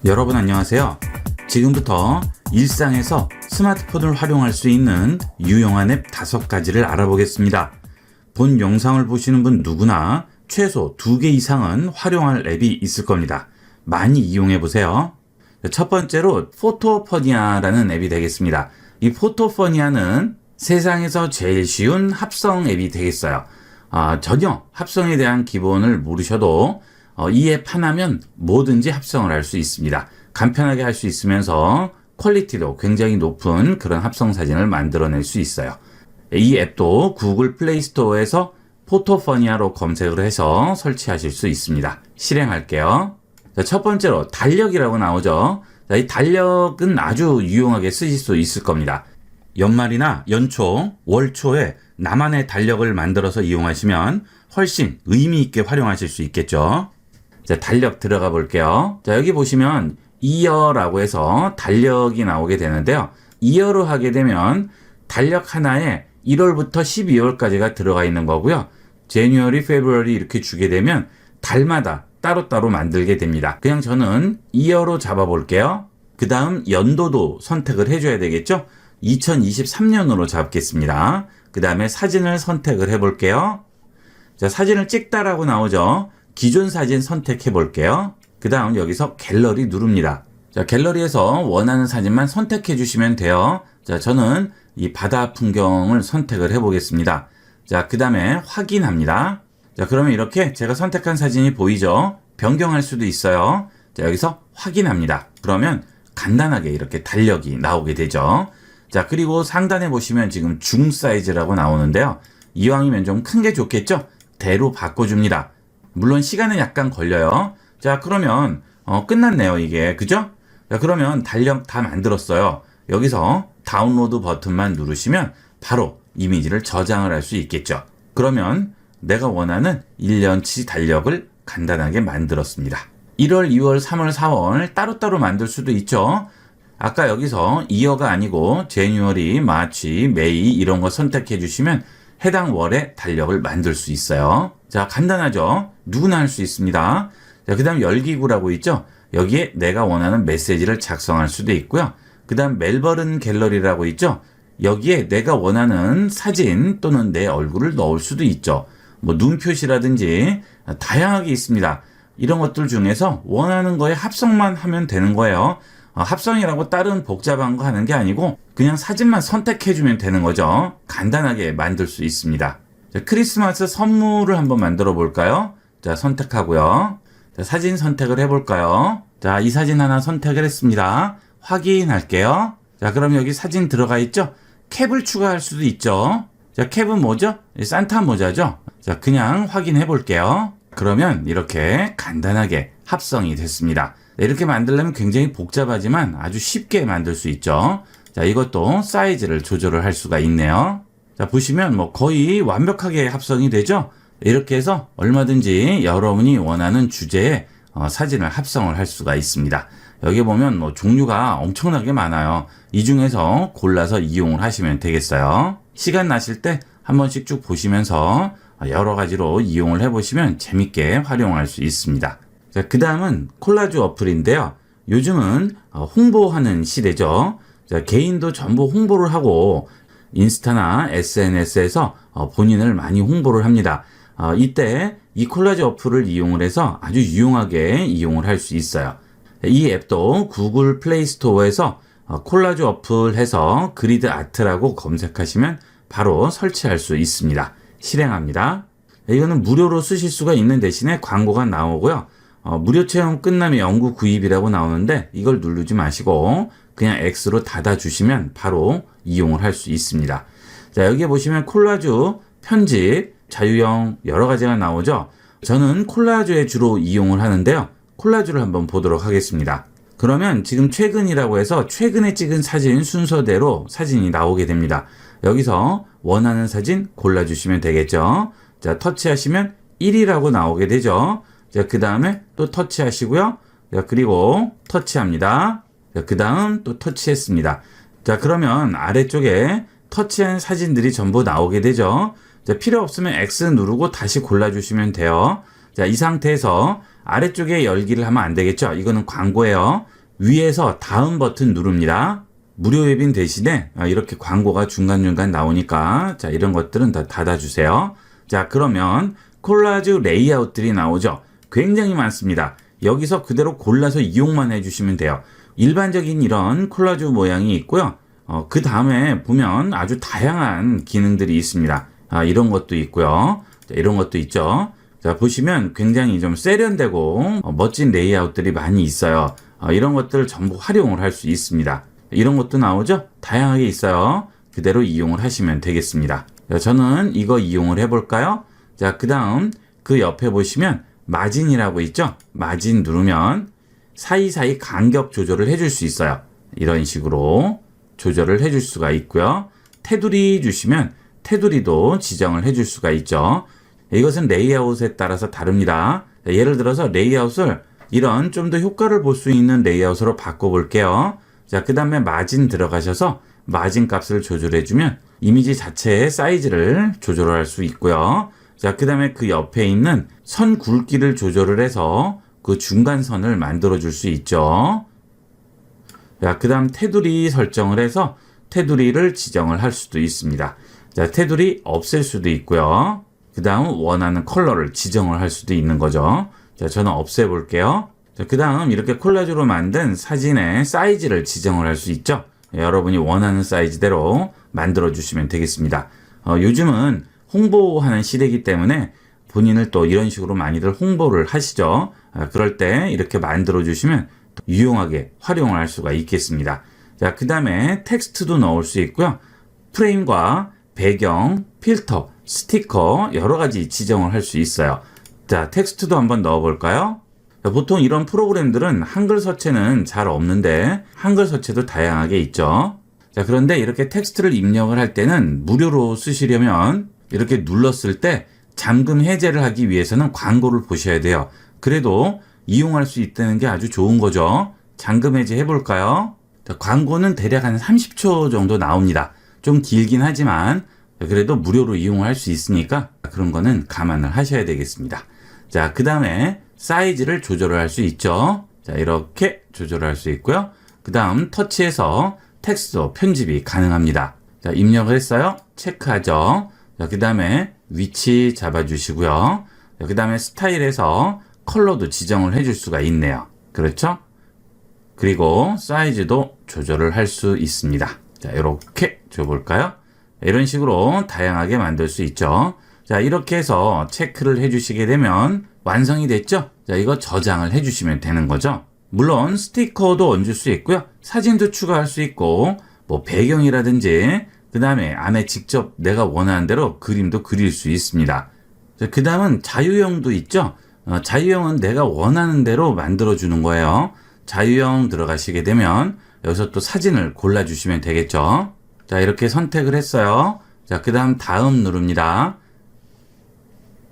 여러분 안녕하세요. 지금부터 일상에서 스마트폰을 활용할 수 있는 유용한 앱 5가지를 알아보겠습니다. 본 영상을 보시는 분 누구나 최소 2개 이상은 활용할 앱이 있을 겁니다. 많이 이용해 보세요. 첫 번째로 포토퍼니아라는 앱이 되겠습니다. 이 포토퍼니아는 세상에서 제일 쉬운 합성 앱이 되겠어요. 전혀 합성에 대한 기본을 모르셔도 이 앱 하나면 뭐든지 합성을 할 수 있습니다. 간편하게 할 수 있으면서 퀄리티도 굉장히 높은 그런 합성 사진을 만들어낼 수 있어요. 이 앱도 구글 플레이 스토어에서 포토퍼니아로 검색을 해서 설치하실 수 있습니다. 실행할게요. 자, 첫 번째로 달력이라고 나오죠. 자, 이 달력은 아주 유용하게 쓰실 수 있을 겁니다. 연말이나 연초, 월초에 나만의 달력을 만들어서 이용하시면 훨씬 의미 있게 활용하실 수 있겠죠. 자, 달력 들어가 볼게요. 자, 여기 보시면 이어라고 해서 달력이 나오게 되는데요. 이어로 하게 되면 달력 하나에 1월부터 12월까지가 들어가 있는 거고요. January, February 이렇게 주게 되면 달마다 따로따로 만들게 됩니다. 그냥 저는 이어로 잡아 볼게요. 그 다음 연도도 선택을 해줘야 되겠죠. 2023년으로 잡겠습니다. 그 다음에 사진을 선택을 해 볼게요. 자, 사진을 찍다라고 나오죠. 기존 사진 선택해 볼게요. 그 다음 여기서 갤러리 누릅니다. 자, 갤러리에서 원하는 사진만 선택해 주시면 돼요. 자, 저는 이 바다 풍경을 선택을 해 보겠습니다. 자, 그 다음에 확인합니다. 자, 그러면 이렇게 제가 선택한 사진이 보이죠? 변경할 수도 있어요. 자, 여기서 확인합니다. 그러면 간단하게 이렇게 달력이 나오게 되죠. 자, 그리고 상단에 보시면 지금 중 사이즈라고 나오는데요. 이왕이면 좀 큰 게 좋겠죠? 대로 바꿔줍니다. 물론 시간은 약간 걸려요. 자, 그러면 끝났네요, 이게. 그죠? 자, 그러면 달력 다 만들었어요. 여기서 다운로드 버튼만 누르시면 바로 이미지를 저장을 할 수 있겠죠. 그러면 내가 원하는 1년치 달력을 간단하게 만들었습니다. 1월, 2월, 3월, 4월 따로따로 만들 수도 있죠. 아까 여기서 이어가 아니고 제뉴어리, 마치, 메이 이런 거 선택해 주시면 해당 월에 달력을 만들 수 있어요. 자, 간단하죠? 누구나 할 수 있습니다. 자, 그 다음 열기구라고 있죠? 여기에 내가 원하는 메시지를 작성할 수도 있고요. 그 다음 멜버른 갤러리라고 있죠? 여기에 내가 원하는 사진 또는 내 얼굴을 넣을 수도 있죠. 뭐 눈표시라든지 다양하게 있습니다. 이런 것들 중에서 원하는 거에 합성만 하면 되는 거예요. 합성이라고 다른 복잡한 거 하는 게 아니고 그냥 사진만 선택해주면 되는 거죠. 간단하게 만들 수 있습니다. 자, 크리스마스 선물을 한번 만들어 볼까요? 자, 선택하고요. 자, 사진 선택을 해볼까요? 자, 이 사진 하나 선택을 했습니다. 확인할게요. 자, 그럼 여기 사진 들어가 있죠? 캡을 추가할 수도 있죠. 자, 캡은 뭐죠? 산타 모자죠? 자, 그냥 확인해 볼게요. 그러면 이렇게 간단하게 합성이 됐습니다. 이렇게 만들려면 굉장히 복잡하지만 아주 쉽게 만들 수 있죠. 자, 이것도 사이즈를 조절을 할 수가 있네요. 자, 보시면 뭐 거의 완벽하게 합성이 되죠. 이렇게 해서 얼마든지 여러분이 원하는 주제에 사진을 합성을 할 수가 있습니다. 여기 보면 뭐 종류가 엄청나게 많아요. 이 중에서 골라서 이용을 하시면 되겠어요. 시간 나실 때 한 번씩 쭉 보시면서 여러 가지로 이용을 해보시면 재밌게 활용할 수 있습니다. 자, 그 다음은 콜라주 어플인데요. 요즘은 홍보하는 시대죠. 자, 개인도 전부 홍보를 하고 인스타나 SNS에서 본인을 많이 홍보를 합니다. 이때 이 콜라주 어플을 이용을 해서 아주 유용하게 이용을 할 수 있어요. 이 앱도 구글 플레이 스토어에서 콜라주 어플 해서 그리드 아트라고 검색하시면 바로 설치할 수 있습니다. 실행합니다. 이거는 무료로 쓰실 수가 있는 대신에 광고가 나오고요. 무료 체험 끝나면 연구 구입이라고 나오는데 이걸 누르지 마시고 그냥 X로 닫아주시면 바로 이용을 할 수 있습니다. 자, 여기 보시면 콜라주, 편집, 자유형 여러 가지가 나오죠. 저는 콜라주에 주로 이용을 하는데요. 콜라주를 한번 보도록 하겠습니다. 그러면 지금 최근이라고 해서 최근에 찍은 사진 순서대로 사진이 나오게 됩니다. 여기서 원하는 사진 골라주시면 되겠죠. 자, 터치하시면 1이라고 나오게 되죠. 자, 그 다음에 또 터치하시고요. 자, 그리고 터치합니다. 자, 그 다음 또 터치했습니다. 자, 그러면 아래쪽에 터치한 사진들이 전부 나오게 되죠. 자, 필요 없으면 X 누르고 다시 골라주시면 돼요. 자, 이 상태에서 아래쪽에 열기를 하면 안 되겠죠. 이거는 광고예요. 위에서 다음 버튼 누릅니다. 무료 앱인 대신에 이렇게 광고가 중간중간 나오니까 자, 이런 것들은 다 닫아주세요. 자, 그러면 콜라주 레이아웃들이 나오죠. 굉장히 많습니다. 여기서 그대로 골라서 이용만 해주시면 돼요. 일반적인 이런 콜라주 모양이 있고요. 그 다음에 보면 아주 다양한 기능들이 있습니다. 이런 것도 있고요. 자, 이런 것도 있죠. 자, 보시면 굉장히 좀 세련되고 멋진 레이아웃들이 많이 있어요. 이런 것들을 전부 활용을 할 수 있습니다. 이런 것도 나오죠? 다양하게 있어요. 그대로 이용을 하시면 되겠습니다. 자, 저는 이거 이용을 해볼까요? 자, 그 다음 그 옆에 보시면 마진이라고 있죠? 마진 누르면 사이사이 간격 조절을 해줄 수 있어요. 이런 식으로 조절을 해줄 수가 있고요. 테두리 주시면 테두리도 지정을 해줄 수가 있죠. 이것은 레이아웃에 따라서 다릅니다. 자, 예를 들어서 레이아웃을 이런 좀 더 효과를 볼 수 있는 레이아웃으로 바꿔볼게요. 자, 그 다음에 마진 들어가셔서 마진 값을 조절해주면 이미지 자체의 사이즈를 조절할 수 있고요. 자, 그 다음에 그 옆에 있는 선 굵기를 조절을 해서 그 중간선을 만들어 줄 수 있죠. 자, 그 다음 테두리 설정을 해서 테두리를 지정을 할 수도 있습니다. 자, 테두리 없앨 수도 있고요. 그 다음 원하는 컬러를 지정을 할 수도 있는 거죠. 자, 저는 없애볼게요. 자, 그 다음 이렇게 콜라주로 만든 사진의 사이즈를 지정을 할 수 있죠. 여러분이 원하는 사이즈대로 만들어 주시면 되겠습니다. 요즘은 홍보하는 시대이기 때문에 본인을 또 이런 식으로 많이들 홍보를 하시죠. 그럴 때 이렇게 만들어 주시면 유용하게 활용을 할 수가 있겠습니다. 자, 그 다음에 텍스트도 넣을 수 있고요. 프레임과 배경, 필터, 스티커 여러 가지 지정을 할 수 있어요. 자, 텍스트도 한번 넣어볼까요? 자, 보통 이런 프로그램들은 한글 서체는 잘 없는데 한글 서체도 다양하게 있죠. 자, 그런데 이렇게 텍스트를 입력을 할 때는 무료로 쓰시려면 이렇게 눌렀을 때 잠금 해제를 하기 위해서는 광고를 보셔야 돼요. 그래도 이용할 수 있다는 게 아주 좋은 거죠. 잠금 해제 해볼까요? 자, 광고는 대략 한 30초 정도 나옵니다. 좀 길긴 하지만 그래도 무료로 이용할 수 있으니까 그런 거는 감안을 하셔야 되겠습니다. 자, 그 다음에 사이즈를 조절을 할 수 있죠. 자, 이렇게 조절을 할 수 있고요. 그 다음 터치해서 텍스트 편집이 가능합니다. 자, 입력을 했어요. 체크하죠. 자, 그 다음에 위치 잡아주시고요. 자, 그 다음에 스타일에서 컬러도 지정을 해줄 수가 있네요. 그렇죠? 그리고 사이즈도 조절을 할 수 있습니다. 자, 이렇게 줘볼까요? 이런 식으로 다양하게 만들 수 있죠. 자, 이렇게 해서 체크를 해주시게 되면 완성이 됐죠? 자, 이거 저장을 해주시면 되는 거죠. 물론 스티커도 얹을 수 있고요. 사진도 추가할 수 있고 뭐 배경이라든지 그 다음에 안에 직접 내가 원하는 대로 그림도 그릴 수 있습니다. 그 다음은 자유형도 있죠. 자유형은 내가 원하는 대로 만들어주는 거예요. 자유형 들어가시게 되면 여기서 또 사진을 골라주시면 되겠죠. 자, 이렇게 선택을 했어요. 자, 그 다음 누릅니다.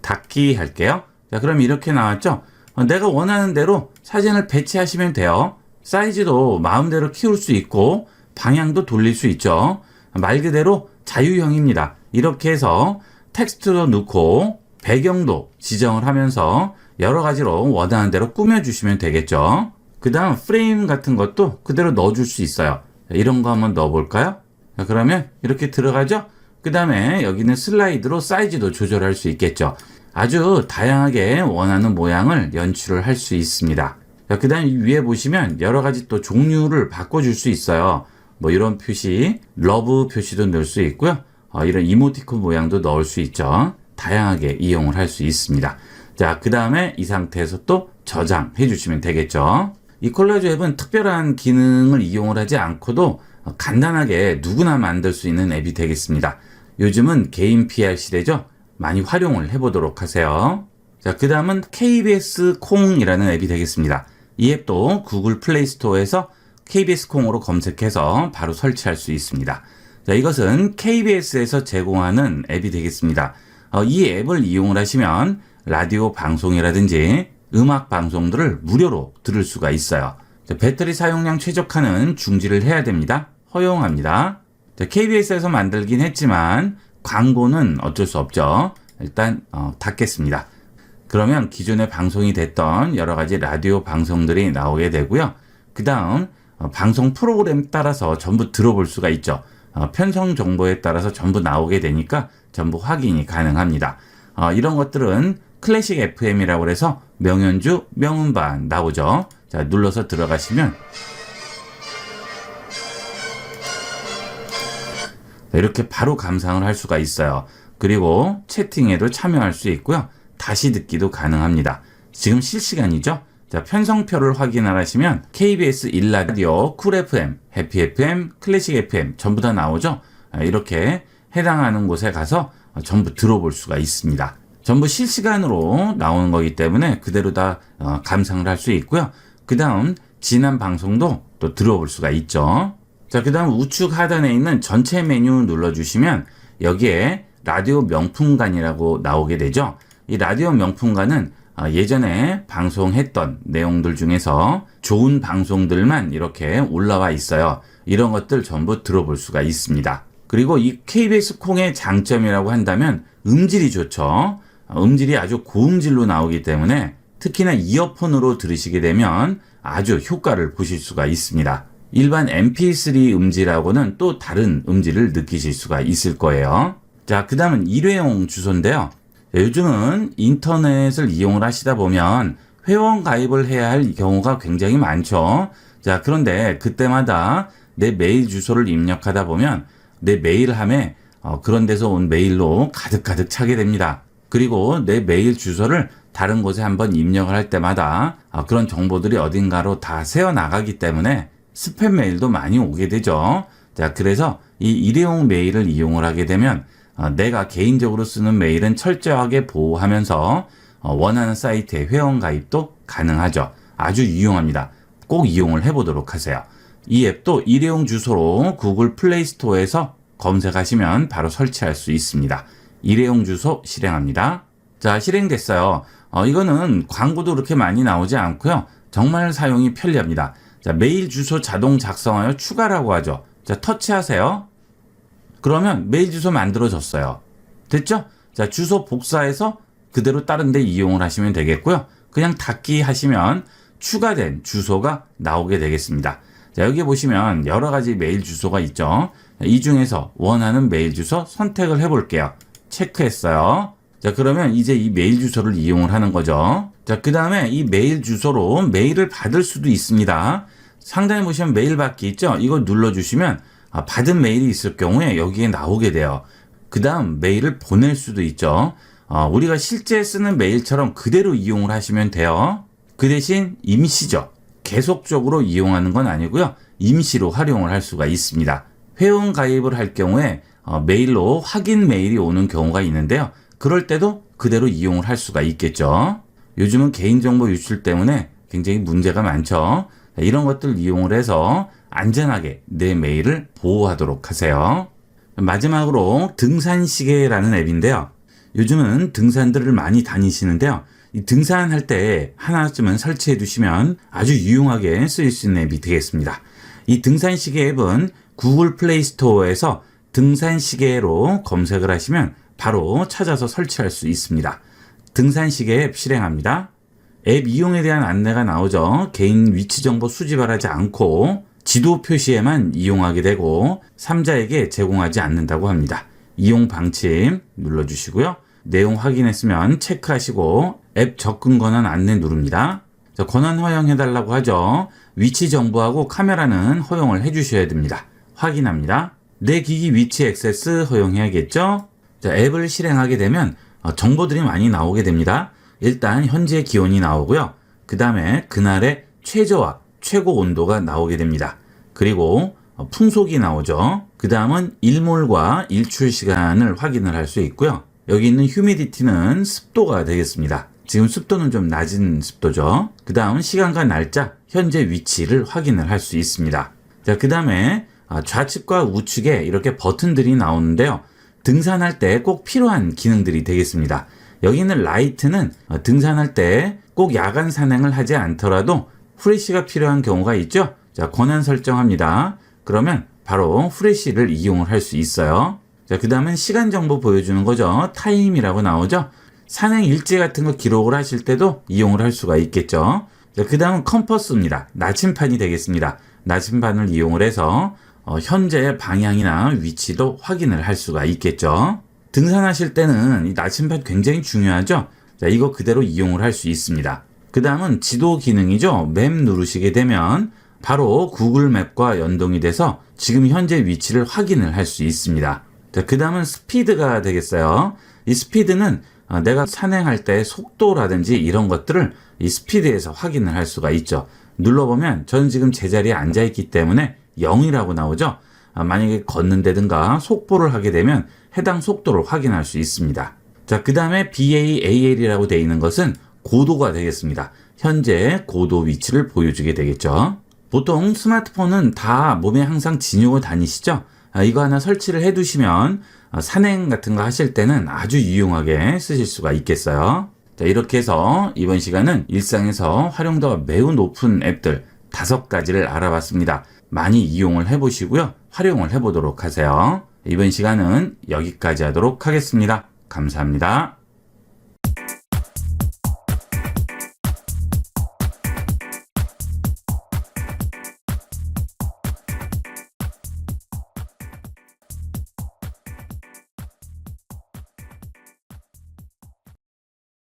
닫기 할게요. 자, 그럼 이렇게 나왔죠. 내가 원하는 대로 사진을 배치하시면 돼요. 사이즈도 마음대로 키울 수 있고 방향도 돌릴 수 있죠. 말 그대로 자유형입니다. 이렇게 해서 텍스트도 넣고 배경도 지정을 하면서 여러 가지로 원하는 대로 꾸며주시면 되겠죠. 그 다음 프레임 같은 것도 그대로 넣어줄 수 있어요. 이런 거 한번 넣어볼까요? 자, 그러면 이렇게 들어가죠. 그 다음에 여기는 슬라이드로 사이즈도 조절할 수 있겠죠. 아주 다양하게 원하는 모양을 연출을 할 수 있습니다. 그 다음 위에 보시면 여러 가지 또 종류를 바꿔줄 수 있어요. 뭐 이런 표시, 러브 표시도 넣을 수 있고요. 이런 이모티콘 모양도 넣을 수 있죠. 다양하게 이용을 할 수 있습니다. 자, 그 다음에 이 상태에서 또 저장해 주시면 되겠죠. 이 콜라주 앱은 특별한 기능을 이용을 하지 않고도 간단하게 누구나 만들 수 있는 앱이 되겠습니다. 요즘은 개인 PR 시대죠. 많이 활용을 해보도록 하세요. 자, 그 다음은 KBS 콩이라는 앱이 되겠습니다. 이 앱도 구글 플레이 스토어에서 KBS 콩으로 검색해서 바로 설치할 수 있습니다. 자, 이것은 KBS에서 제공하는 앱이 되겠습니다. 이 앱을 이용을 하시면 라디오 방송이라든지 음악 방송들을 무료로 들을 수가 있어요. 자, 배터리 사용량 최적화는 중지를 해야 됩니다. 허용합니다. 자, KBS에서 만들긴 했지만 광고는 어쩔 수 없죠. 일단 닫겠습니다. 그러면 기존에 방송이 됐던 여러 가지 라디오 방송들이 나오게 되고요. 그 다음 방송 프로그램 따라서 전부 들어볼 수가 있죠. 편성 정보에 따라서 전부 나오게 되니까 전부 확인이 가능합니다. 이런 것들은 클래식 FM이라고 해서 명연주, 명음반 나오죠. 자, 눌러서 들어가시면 이렇게 바로 감상을 할 수가 있어요. 그리고 채팅에도 참여할 수 있고요. 다시 듣기도 가능합니다. 지금 실시간이죠. 자, 편성표를 확인하시면 KBS 1라디오, 쿨 FM, 해피 FM, 클래식 FM 전부 다 나오죠. 이렇게 해당하는 곳에 가서 전부 들어볼 수가 있습니다. 전부 실시간으로 나오는 거기 때문에 그대로 다 감상을 할 수 있고요. 그 다음 지난 방송도 또 들어볼 수가 있죠. 자, 그 다음 우측 하단에 있는 전체 메뉴 눌러주시면 여기에 라디오 명품관이라고 나오게 되죠. 이 라디오 명품관은 예전에 방송했던 내용들 중에서 좋은 방송들만 이렇게 올라와 있어요. 이런 것들 전부 들어볼 수가 있습니다. 그리고 이 KBS 콩의 장점이라고 한다면 음질이 좋죠. 음질이 아주 고음질로 나오기 때문에 특히나 이어폰으로 들으시게 되면 아주 효과를 보실 수가 있습니다. 일반 MP3 음질하고는 또 다른 음질을 느끼실 수가 있을 거예요. 자, 그 다음은 일회용 주소인데요. 요즘은 인터넷을 이용을 하시다 보면 회원 가입을 해야 할 경우가 굉장히 많죠. 자, 그런데 그때마다 내 메일 주소를 입력하다 보면 내 메일함에 그런 데서 온 메일로 가득가득 차게 됩니다. 그리고 내 메일 주소를 다른 곳에 한번 입력을 할 때마다 그런 정보들이 어딘가로 다 새어나가기 때문에 스팸 메일도 많이 오게 되죠. 자, 그래서 이 일회용 메일을 이용을 하게 되면 내가 개인적으로 쓰는 메일은 철저하게 보호하면서 원하는 사이트에 회원 가입도 가능하죠. 아주 유용합니다. 꼭 이용을 해보도록 하세요. 이 앱도 일회용 주소로 구글 플레이 스토어에서 검색하시면 바로 설치할 수 있습니다. 일회용 주소 실행합니다. 자, 실행됐어요. 이거는 광고도 그렇게 많이 나오지 않고요. 정말 사용이 편리합니다. 자, 메일 주소 자동 작성하여 추가라고 하죠. 자, 터치하세요. 그러면 메일 주소 만들어졌어요. 됐죠? 자, 주소 복사해서 그대로 다른 데 이용을 하시면 되겠고요. 그냥 닫기 하시면 추가된 주소가 나오게 되겠습니다. 자, 여기 보시면 여러 가지 메일 주소가 있죠. 이 중에서 원하는 메일 주소 선택을 해볼게요. 체크했어요. 자, 그러면 이제 이 메일 주소를 이용을 하는 거죠. 자, 그 다음에 이 메일 주소로 메일을 받을 수도 있습니다. 상단에 보시면 메일 받기 있죠? 이거 눌러주시면 받은 메일이 있을 경우에 여기에 나오게 돼요. 그 다음 메일을 보낼 수도 있죠. 우리가 실제 쓰는 메일처럼 그대로 이용을 하시면 돼요. 그 대신 임시죠. 계속적으로 이용하는 건 아니고요. 임시로 활용을 할 수가 있습니다. 회원 가입을 할 경우에 메일로 확인 메일이 오는 경우가 있는데요. 그럴 때도 그대로 이용을 할 수가 있겠죠. 요즘은 개인정보 유출 때문에 굉장히 문제가 많죠. 이런 것들 이용을 해서 안전하게 내 메일을 보호하도록 하세요. 마지막으로 등산시계라는 앱인데요. 요즘은 등산들을 많이 다니시는데요. 이 등산할 때 하나쯤은 설치해 두시면 아주 유용하게 쓰일 수 있는 앱이 되겠습니다. 이 등산시계 앱은 구글 플레이 스토어에서 등산시계로 검색을 하시면 바로 찾아서 설치할 수 있습니다. 등산시계 앱 실행합니다. 앱 이용에 대한 안내가 나오죠. 개인 위치 정보 수집을 하지 않고 지도 표시에만 이용하게 되고 3자에게 제공하지 않는다고 합니다. 이용 방침 눌러주시고요. 내용 확인했으면 체크하시고 앱 접근 권한 안내 누릅니다. 자, 권한 허용해달라고 하죠. 위치 정보하고 카메라는 허용을 해주셔야 됩니다. 확인합니다. 내 기기 위치 액세스 허용해야겠죠. 자, 앱을 실행하게 되면 정보들이 많이 나오게 됩니다. 일단 현재 기온이 나오고요. 그 다음에 그날의 최저와 최고 온도가 나오게 됩니다. 그리고 풍속이 나오죠. 그 다음은 일몰과 일출 시간을 확인을 할 수 있고요. 여기 있는 휴미디티는 습도가 되겠습니다. 지금 습도는 좀 낮은 습도죠. 그 다음 시간과 날짜, 현재 위치를 확인을 할 수 있습니다. 자, 그 다음에 좌측과 우측에 이렇게 버튼들이 나오는데요. 등산할 때 꼭 필요한 기능들이 되겠습니다. 여기 있는 라이트는 등산할 때 꼭 야간 산행을 하지 않더라도 후레쉬가 필요한 경우가 있죠. 자, 권한 설정합니다. 그러면 바로 후레쉬를 이용을 할 수 있어요. 자, 그 다음은 시간 정보 보여주는 거죠. 타임이라고 나오죠. 산행 일지 같은 거 기록을 하실 때도 이용을 할 수가 있겠죠. 그 다음은 컴퍼스입니다. 나침판이 되겠습니다. 나침판을 이용을 해서 현재 방향이나 위치도 확인을 할 수가 있겠죠. 등산하실 때는 이 나침판 굉장히 중요하죠. 자, 이거 그대로 이용을 할 수 있습니다. 그 다음은 지도 기능이죠. 맵 누르시게 되면 바로 구글 맵과 연동이 돼서 지금 현재 위치를 확인을 할 수 있습니다. 자, 그 다음은 스피드가 되겠어요. 이 스피드는 내가 산행할 때 속도라든지 이런 것들을 이 스피드에서 확인을 할 수가 있죠. 눌러보면 저는 지금 제자리에 앉아있기 때문에 0이라고 나오죠. 만약에 걷는다든가 속보를 하게 되면 해당 속도를 확인할 수 있습니다. 자, 그 다음에 BAAL이라고 되어 있는 것은 고도가 되겠습니다. 현재 고도 위치를 보여주게 되겠죠. 보통 스마트폰은 다 몸에 항상 지니고 다니시죠? 이거 하나 설치를 해두시면 산행 같은 거 하실 때는 아주 유용하게 쓰실 수가 있겠어요. 자, 이렇게 해서 이번 시간은 일상에서 활용도가 매우 높은 앱들 5가지를 알아봤습니다. 많이 이용을 해보시고요. 활용을 해보도록 하세요. 이번 시간은 여기까지 하도록 하겠습니다. 감사합니다.